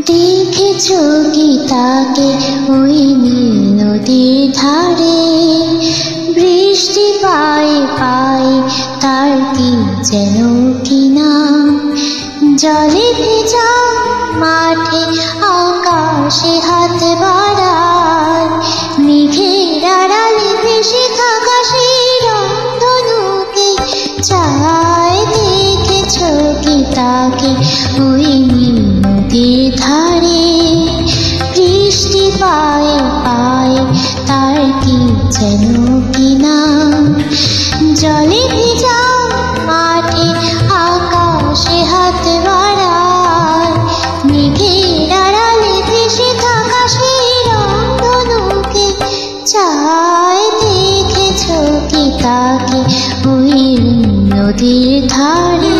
দেখেছো কি তাকে ওই নীল নদীর ধারে? বৃষ্টি পায়ে পায়ে তার কি যেন কি নাম। জলে ভেজা মাঠে আকাশে হাত বাড়ায়, মেঘের আড়ালে ভেসে থাকা সেই রংধনুকে চায়। দেখেছো কি তাকে ওই নীল নদীর ধারে? বৃষ্টি পায়ে পায়ে তার কি যেন কি নাম। জলে ভেজা মাঠে আকাশে হাত বাড়ায়, মেঘের আড়ালে ভেসে থাকা সেই রংধনুকে চায়। দেখেছো কি তাকে ওই নদীর ধারে?